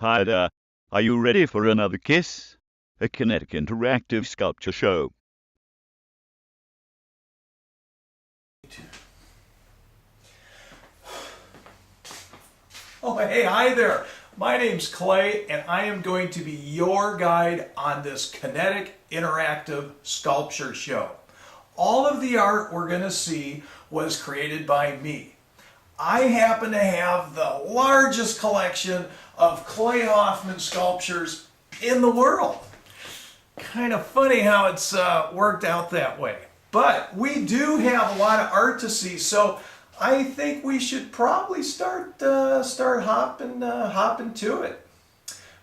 Hi there. Are you ready for another K.I.S.S, a Kinetic interactive sculpture show? Oh, hey, hi there. My name's Clay, and I am going to be your guide on this Kinetic interactive sculpture show. All of the art we're going to see was created by me. I happen to have the largest collection of Clay Hoffman sculptures in the world. Kind of funny how it's worked out that way. But we do have a lot of art to see, so I think we should probably start hopping to it.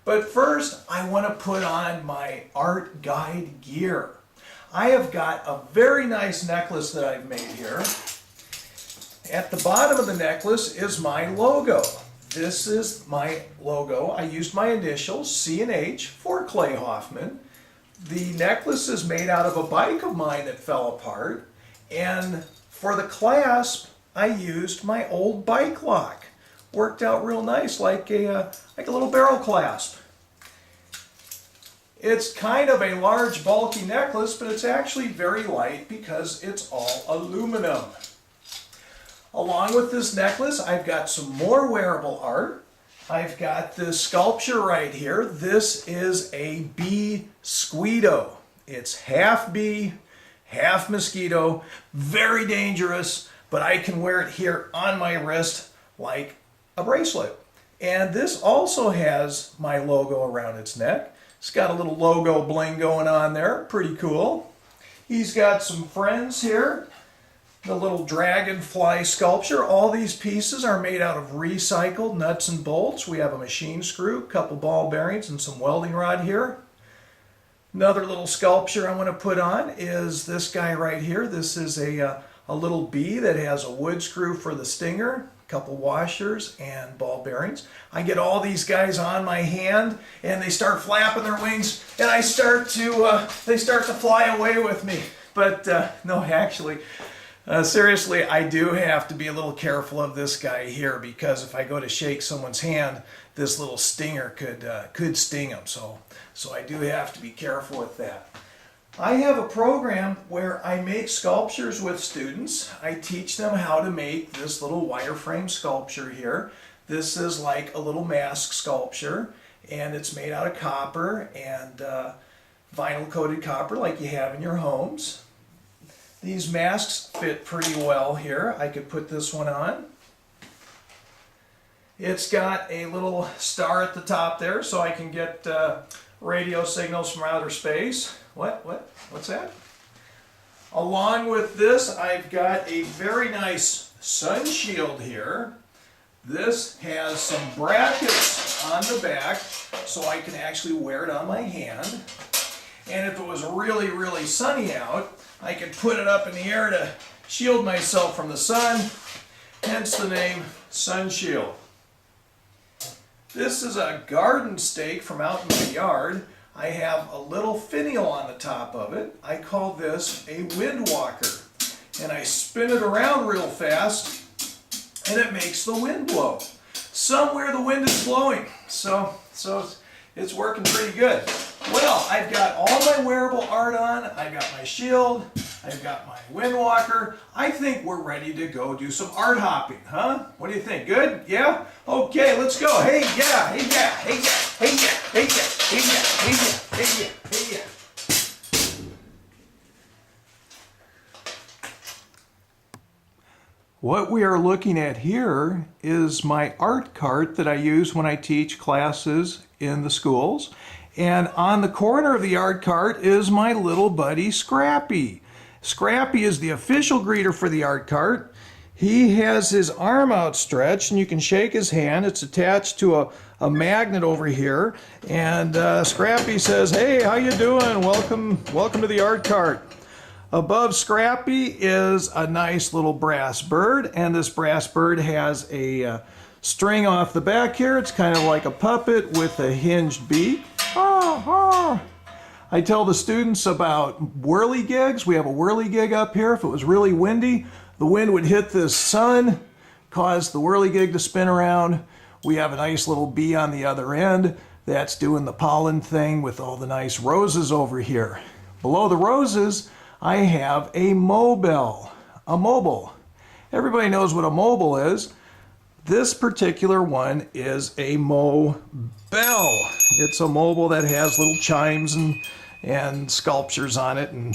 But first, I want to put on my art guide gear. I have got a very nice necklace that I've made here. At the bottom of the necklace is my logo. This is my logo. I used my initials, C and H, for Clay Hoffman. The necklace is made out of a bike of mine that fell apart. And for the clasp, I used my old bike lock. Worked out real nice, like a little barrel clasp. It's kind of a large, bulky necklace, but it's actually very light because it's all aluminum. Along with this necklace, I've got some more wearable art. I've got this sculpture right here. This is a bee squeedo. It's half bee, half mosquito, very dangerous, but I can wear it here on my wrist like a bracelet. And this also has my logo around its neck. It's got a little logo bling going on there, pretty cool. He's got some friends here. The little dragonfly sculpture. All these pieces are made out of recycled nuts and bolts. We have a machine screw, a couple ball bearings, and some welding rod here. Another little sculpture I want to put on is this guy right here. This is a little bee that has a wood screw for the stinger, a couple washers, and ball bearings. I get all these guys on my hand, and they start flapping their wings, and they start to fly away with me. But no, actually, seriously, I do have to be a little careful of this guy here, because if I go to shake someone's hand, this little stinger could sting them. So I do have to be careful with that. I have a program where I make sculptures with students. I teach them how to make this little wireframe sculpture here. This is like a little mask sculpture, and it's made out of copper and vinyl coated copper like you have in your homes. These masks fit pretty well here. I could put this one on. It's got a little star at the top there so I can get radio signals from outer space. What's that? Along with this, I've got a very nice sun shield here. This has some brackets on the back so I can actually wear it on my hand. And if it was really, really sunny out, I could put it up in the air to shield myself from the sun, hence the name Sun Shield. This is a garden stake from out in my yard. I have a little finial on the top of it. I call this a wind walker. And I spin it around real fast, and it makes the wind blow. Somewhere the wind is blowing, so it's working pretty good. Well, I've got all my wearable art on, I've got my shield, I've got my wind walker. I think we're ready to go do some art hopping, huh? What do you think? Good? Yeah? Okay, let's go. Hey, yeah, hey, yeah, hey, yeah, hey, yeah, hey, yeah, hey, yeah, hey, yeah, hey, yeah, hey, yeah. What we are looking at here is my art cart that I use when I teach classes in the schools. And on the corner of the art cart is my little buddy Scrappy. Scrappy is the official greeter for the art cart. He has his arm outstretched, and you can shake his hand. It's attached to a magnet over here. And Scrappy says, "Hey, how you doing? Welcome to the art cart." Above Scrappy is a nice little brass bird, and this brass bird has a string off the back here. It's kind of like a puppet with a hinged beak. I tell the students about whirligigs. We have a whirligig up here. If it was really windy, the wind would hit this sun, cause the whirligig to spin around. We have a nice little bee on the other end that's doing the pollen thing with all the nice roses over here. Below the roses, I have a mobile. Everybody knows what a mobile is. This particular one is a mobile. It's a mobile that has little chimes and sculptures on it, and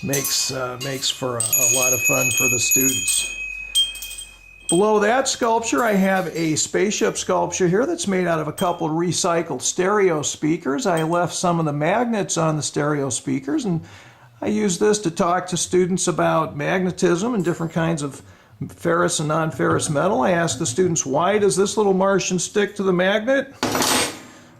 makes for a lot of fun for the students. Below that sculpture, I have a spaceship sculpture here that's made out of a couple of recycled stereo speakers. I left some of the magnets on the stereo speakers, and I use this to talk to students about magnetism and different kinds of ferrous and non-ferrous metal. I ask the students, why does this little Martian stick to the magnet,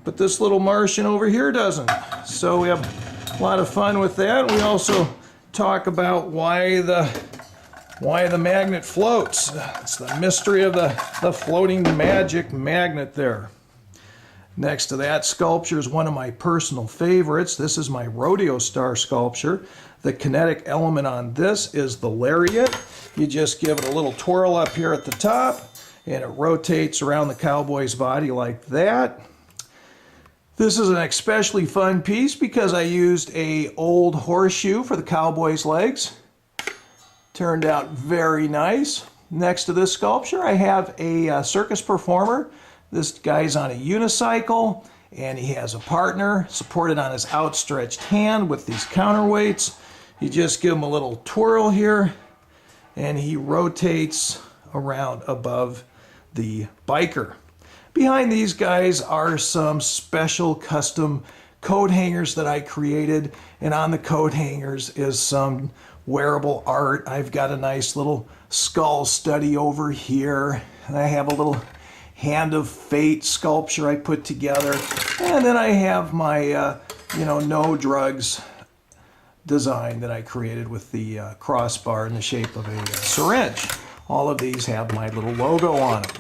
but this little Martian over here doesn't? So we have a lot of fun with that. We also talk about why the magnet floats. It's the mystery of the floating magic magnet there. Next to that sculpture is one of my personal favorites. This is my rodeo star sculpture. The kinetic element on this is the lariat. You just give it a little twirl up here at the top, and it rotates around the cowboy's body like that. This is an especially fun piece because I used an old horseshoe for the cowboy's legs. Turned out very nice. Next to this sculpture, I have a circus performer. This guy's on a unicycle, and he has a partner supported on his outstretched hand with these counterweights. You just give him a little twirl here, and he rotates around above the biker. Behind these guys are some special custom coat hangers that I created, and on the coat hangers is some wearable art. I've got a nice little skull study over here, and I have a little Hand of Fate sculpture I put together, and then I have my no drugs design that I created with the crossbar in the shape of a syringe. All of these have my little logo on them.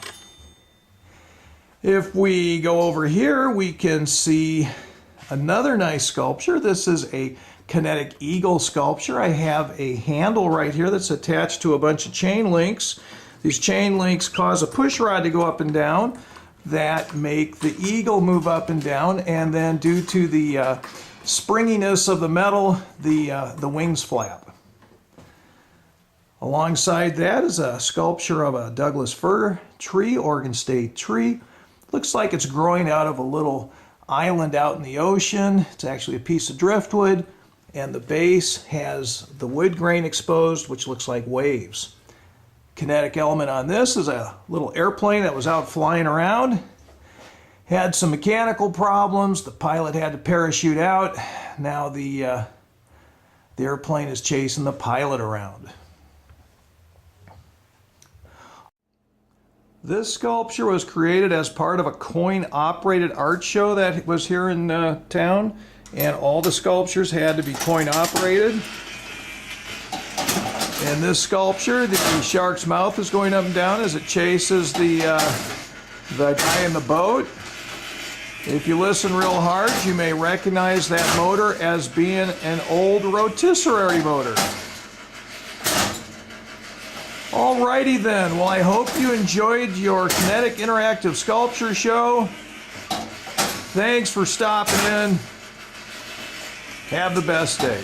If we go over here, we can see another nice sculpture. This is a Kinetic eagle sculpture. I have a handle right here that's attached to a bunch of chain links. These chain links cause a push rod to go up and down that make the eagle move up and down, and then due to the springiness of the metal, the wings flap. Alongside that is a sculpture of a Douglas fir tree, Oregon State tree. Looks like it's growing out of a little island out in the ocean. It's actually a piece of driftwood, and the base has the wood grain exposed, which looks like waves. Kinetic element on this is a little airplane that was out flying around. Had some mechanical problems. The pilot had to parachute out. Now the airplane is chasing the pilot around. This sculpture was created as part of a coin-operated art show that was here in town, and all the sculptures had to be coin-operated. In this sculpture, the shark's mouth is going up and down as it chases the guy in the boat. If you listen real hard, you may recognize that motor as being an old rotisserie motor. Alrighty then, well, I hope you enjoyed your Kinetic Interactive Sculpture Show. Thanks for stopping in. Have the best day.